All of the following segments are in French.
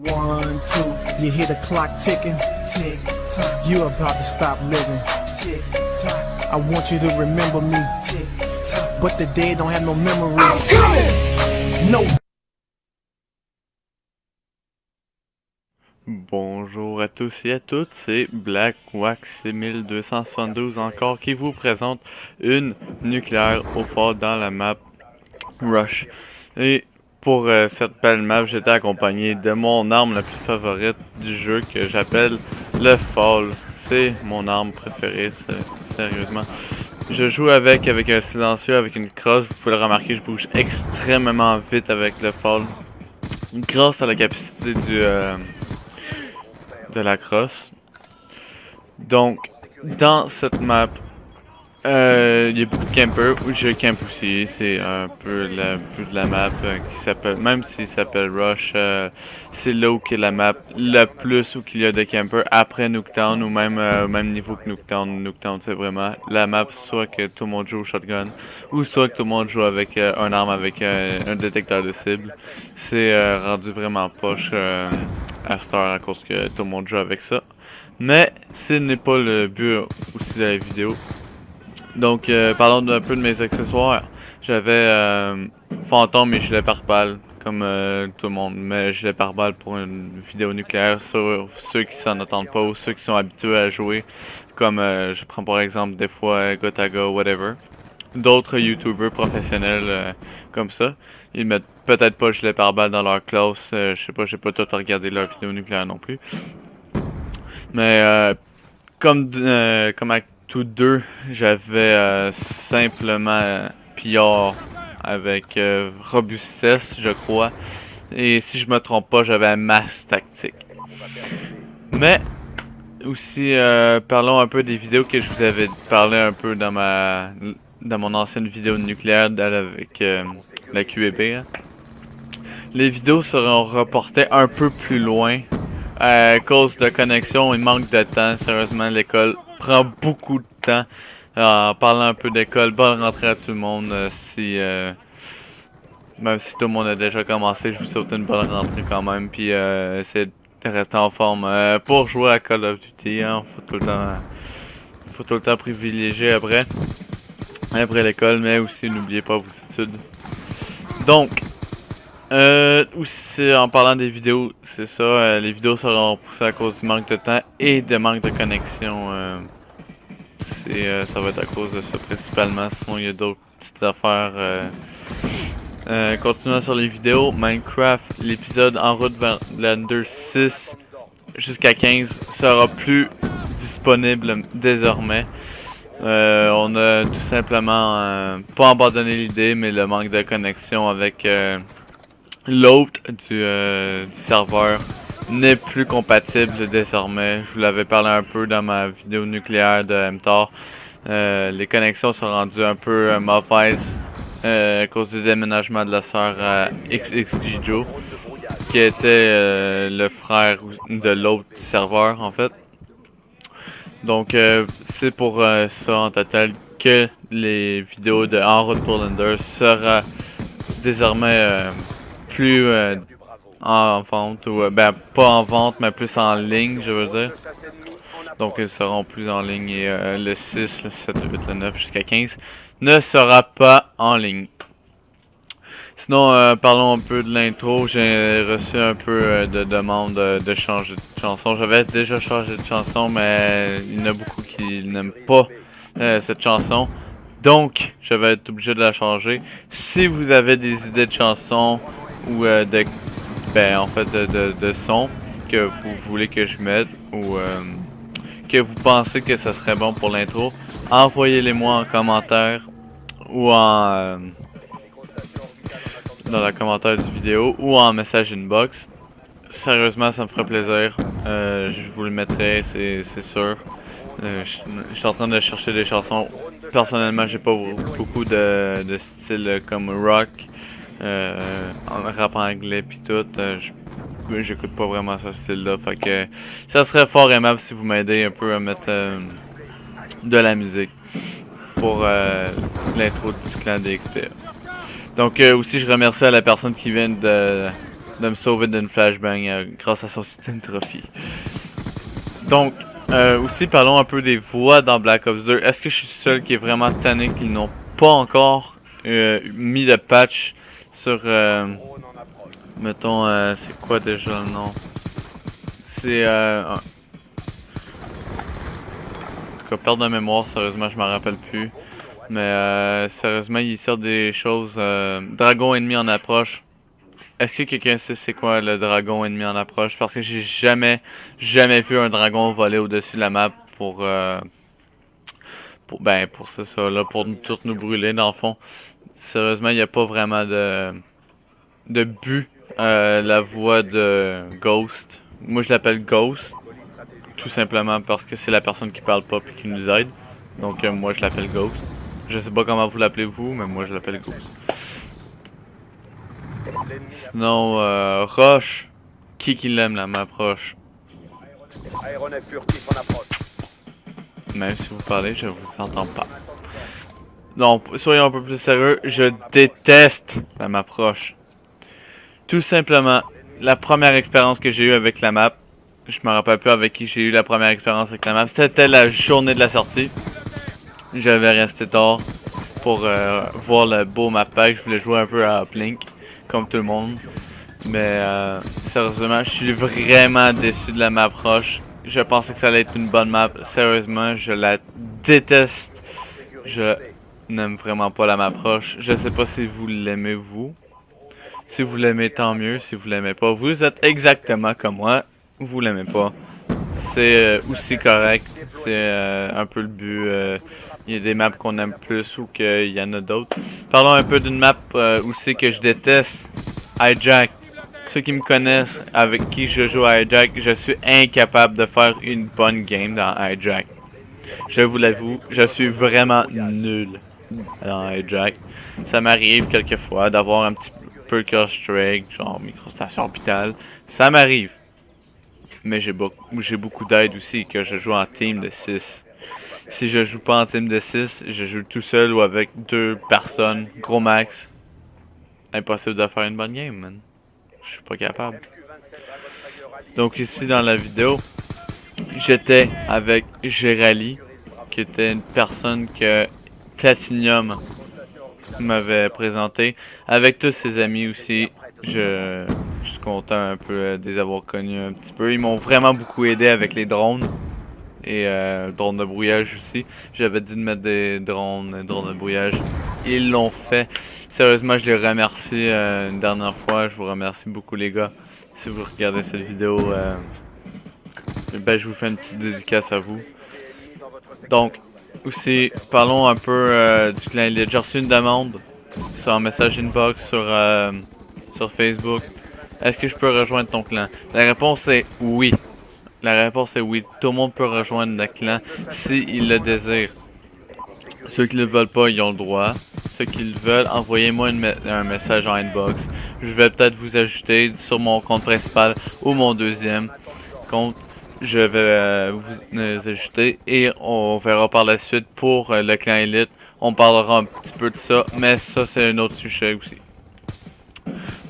1, 2, you hear the clock ticking, tick tock. You about to stop living, tick tock. I want you to remember me, tick tock. But the dead don't have no memory. I'm coming. No. Bonjour à tous et à toutes, c'est Black Wax 6272 encore qui vous présente une nucléaire au fort dans la map Rush. Et pour cette belle map, j'étais accompagné de mon arme la plus favorite du jeu que j'appelle le Fall. C'est mon arme préférée, sérieusement. Je joue avec un silencieux, avec une crosse. Vous pouvez le remarquer, je bouge extrêmement vite avec le Fall. Grâce à la capacité de la crosse. Donc, dans cette map, il y a beaucoup de campers, où je camp aussi, c'est un peu le but de la map qui s'appelle, même s'il s'appelle Rush, c'est là où qu'il y a la map le plus où qu'il y a de campers après Nuketown ou même au même niveau que Nuketown. Nuketown c'est vraiment la map soit que tout le monde joue au shotgun ou soit que tout le monde joue avec un arme avec un détecteur de cible. C'est rendu vraiment poche à cette heure à cause que tout le monde joue avec ça. Mais ce n'est pas le but aussi de la vidéo. Donc, parlons un peu de mes accessoires. J'avais fantôme et gilet pare-balles, comme tout le monde. Mais gilet pare-balles pour une vidéo nucléaire sur ceux qui s'en attendent pas ou ceux qui sont habitués à jouer. Comme, je prends par exemple des fois Gotaga, whatever. D'autres YouTubers professionnels comme ça. Ils mettent peut-être pas gilet pare-balles dans leur classe. Je sais pas, j'ai pas tout regardé leur vidéo nucléaire non plus. Mais comme avec tous deux, j'avais simplement Pillard avec robustesse, je crois. Et si je me trompe pas, j'avais masse tactique. Mais aussi, parlons un peu des vidéos que je vous avais parlé un peu dans mon ancienne vidéo nucléaire avec la QEB. Hein. Les vidéos seront reportées un peu plus loin. À cause de connexion et manque de temps, sérieusement, l'école prend beaucoup de temps. En parlant un peu d'école, bonne rentrée à tout le monde. Même si tout le monde a déjà commencé, je vous souhaite une bonne rentrée quand même. Puis essayez de rester en forme pour jouer à Call of Duty. Hein, faut tout le temps privilégier après l'école, mais aussi n'oubliez pas vos études. Donc, aussi en parlant des vidéos, c'est ça, les vidéos seront repoussées à cause du manque de temps et de manque de connexion. Ça va être à cause de ça principalement, sinon il y a d'autres petites affaires. Continuons sur les vidéos, Minecraft, l'épisode en route vers l'Ender 6 jusqu'à 15 sera plus disponible désormais. On a tout simplement pas abandonné l'idée, mais le manque de connexion avec l'hôte du serveur n'est plus compatible désormais. Je vous l'avais parlé un peu dans ma vidéo nucléaire de MTOR. Les connexions sont rendues un peu mauvaises à cause du déménagement de la sœur à XXGjo, qui était le frère de l'autre serveur en fait. Donc c'est pour ça en total que les vidéos de En route pour l'Ender sera désormais plus en vente, ou pas en vente, mais plus en ligne, je veux dire. Donc ils seront plus en ligne et le 6, le 7, le 8, le 9 jusqu'à 15 ne sera pas en ligne. Sinon, parlons un peu de l'intro. J'ai reçu un peu de demandes de changer de chanson. J'avais déjà changé de chanson, mais il y en a beaucoup qui n'aiment pas cette chanson. Donc, je vais être obligé de la changer. Si vous avez des idées de chansons ou de son que vous voulez que je mette ou que vous pensez que ça serait bon pour l'intro, envoyez-les-moi en commentaire ou dans le commentaire du vidéo ou en message inbox. Sérieusement, ça me ferait plaisir. Je vous le mettrai, c'est sûr. Je suis en train de chercher des chansons. Personnellement, j'ai pas beaucoup de styles comme rock, en rap anglais pis tout. J'écoute pas vraiment ce style-là. Fait que ça serait fort aimable si vous m'aidez un peu à mettre de la musique pour l'intro du clan DXT. Donc aussi je remercie à la personne qui vient de de me sauver d'une flashbang grâce à son système trophy. Donc, aussi parlons un peu des voix dans Black Ops 2. Est-ce que je suis seul qui est vraiment tanné qu'ils n'ont pas encore mis de patch sur... mettons, c'est quoi déjà le nom? C'est... en tout cas, perte de mémoire, sérieusement, je m'en rappelle plus. Mais sérieusement, il sort des choses... dragon ennemi en approche. Est-ce que quelqu'un sait c'est quoi le dragon ennemi en approche? Parce que j'ai jamais vu un dragon voler au-dessus de la map pour ça là, pour tous nous brûler dans le fond. Sérieusement, il n'y a pas vraiment de but. La voix de Ghost. Moi je l'appelle Ghost. Tout simplement parce que c'est la personne qui parle pas et qui nous aide. Donc moi je l'appelle Ghost. Je sais pas comment vous l'appelez vous, mais moi je l'appelle Ghost. Sinon, Roche. Qui l'aime la map Roche? Aéronef furtif en approche. Même si vous parlez, je vous entends pas. Non, soyons un peu plus sérieux, je déteste la map Roche. Tout simplement, la première expérience que j'ai eue avec la map, je me rappelle plus avec qui j'ai eu la première expérience avec la map, c'était la journée de la sortie. J'avais resté tard pour voir le beau map pack, je voulais jouer un peu à Uplink, comme tout le monde. Mais sérieusement, je suis vraiment déçu de la map Roche. Je pensais que ça allait être une bonne map. Sérieusement, je la déteste. Je n'aime vraiment pas la map Roche. Je sais pas si vous l'aimez vous. Si vous l'aimez, tant mieux. Si vous l'aimez pas, vous êtes exactement comme moi. Vous l'aimez pas. C'est aussi correct. C'est un peu le but. Il y a des maps qu'on aime plus ou qu'il y en a d'autres. Parlons un peu d'une map aussi que je déteste. Hijack. Ceux qui me connaissent, avec qui je joue à Hijack, je suis incapable de faire une bonne game dans Hijack. Je vous l'avoue, je suis vraiment nul dans Hijack. Ça m'arrive quelquefois d'avoir un petit peu de streak, genre microstation hôpital. Ça m'arrive. Mais j'ai beaucoup d'aide aussi, que je joue en team de 6. Si je joue pas en team de 6, je joue tout seul ou avec 2 personnes, gros max. Impossible de faire une bonne game, man. Je suis pas capable. Donc ici dans la vidéo, j'étais avec Gérali, qui était une personne que Platinum m'avait présenté, avec tous ses amis aussi. Je suis content un peu de les avoir connus un petit peu. Ils m'ont vraiment beaucoup aidé avec les drones. Et drones de brouillage aussi. J'avais dit de mettre des drones de brouillage. Ils l'ont fait. Sérieusement, je les remercie une dernière fois. Je vous remercie beaucoup les gars. Si vous regardez cette vidéo, ben, je vous fais une petite dédicace à vous. Donc, aussi, parlons un peu du clan Elite. J'ai reçu une demande sur un message inbox sur Facebook. Est-ce que je peux rejoindre ton clan? La réponse est oui. La réponse est oui. Tout le monde peut rejoindre le clan s'ils le désirent. Ceux qui ne le veulent pas, ils ont le droit. Ceux qui le veulent, envoyez-moi un message en inbox. Je vais peut-être vous ajouter sur mon compte principal ou mon deuxième compte. Je vais vous ajouter et on verra par la suite pour le clan Elite. On parlera un petit peu de ça, mais ça c'est un autre sujet aussi.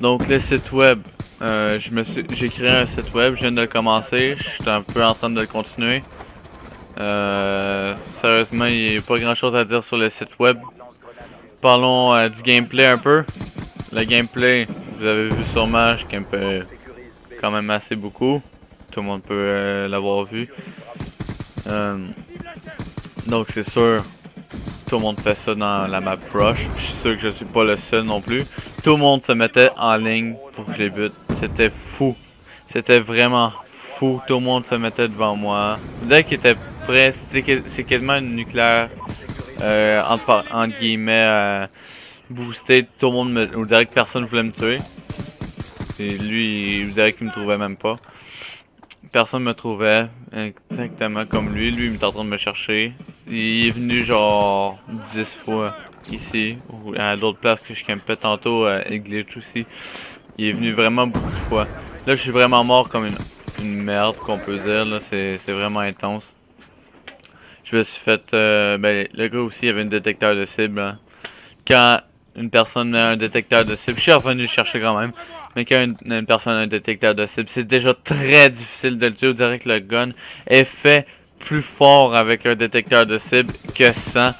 Donc le site web. J'ai créé un site web, je viens de le commencer, je suis un peu en train de le continuer. Sérieusement, il n'y a pas grand chose à dire sur le site web. Parlons du gameplay un peu. Le gameplay, vous avez vu sûrement, je gameplay quand même assez beaucoup. Tout le monde peut l'avoir vu. Donc c'est sûr, tout le monde fait ça dans la map Rush. Je suis sûr que je suis pas le seul non plus. Tout le monde se mettait en ligne pour que je les bute. C'était fou. C'était vraiment fou. Tout le monde se mettait devant moi. Vous dirais qu'il était prêt. C'est quasiment une nucléaire entre guillemets boostée. Tout le monde vous dirait que personne voulait me tuer. Et lui, vous dirait qu'il me trouvait même pas. Personne me trouvait exactement comme lui. Lui, il était en train de me chercher. Il est venu genre 10 fois ici. Ou à d'autres places que je campais tantôt, Glitch aussi. Il est venu vraiment beaucoup de fois. Là, je suis vraiment mort comme une merde, qu'on peut dire. Là, c'est vraiment intense. Je me suis fait... ben, le gars aussi, il avait un détecteur de cible. Hein. Quand une personne a un détecteur de cible, je suis revenu le chercher quand même, mais quand une personne a un détecteur de cible, c'est déjà très difficile de le tuer. On dirait que le gun est fait plus fort avec un détecteur de cible que sans.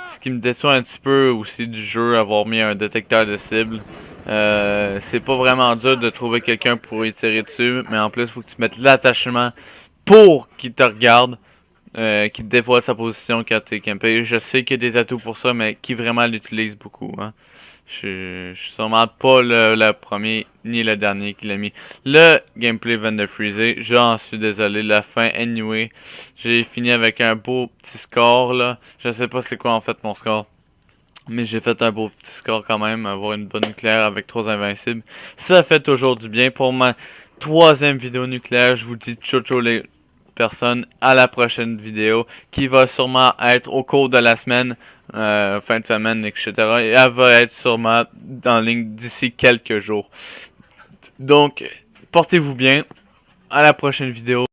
Ce qui me déçoit un petit peu aussi du jeu, avoir mis un détecteur de cible. C'est pas vraiment dur de trouver quelqu'un pour y tirer dessus, mais en plus, il faut que tu mettes l'attachement pour qu'il te regarde. Qui te dévoile sa position quand t'es campé. Je sais qu'il y a des atouts pour ça, mais qui vraiment l'utilise beaucoup. Hein. Je suis sûrement pas le premier ni le dernier qui l'a mis. Le gameplay vient de freezer. J'en suis désolé. La fin, anyway. J'ai fini avec un beau petit score. Là. Je sais pas c'est quoi en fait mon score. Mais j'ai fait un beau petit score quand même. Avoir une bonne nucléaire avec 3 invincibles. Ça fait toujours du bien. Pour ma 3e vidéo nucléaire, je vous dis ciao les personnes, à la prochaine vidéo qui va sûrement être au cours de la semaine, fin de semaine, etc. Et elle va être sûrement en ligne d'ici quelques jours. Donc, portez-vous bien. À la prochaine vidéo.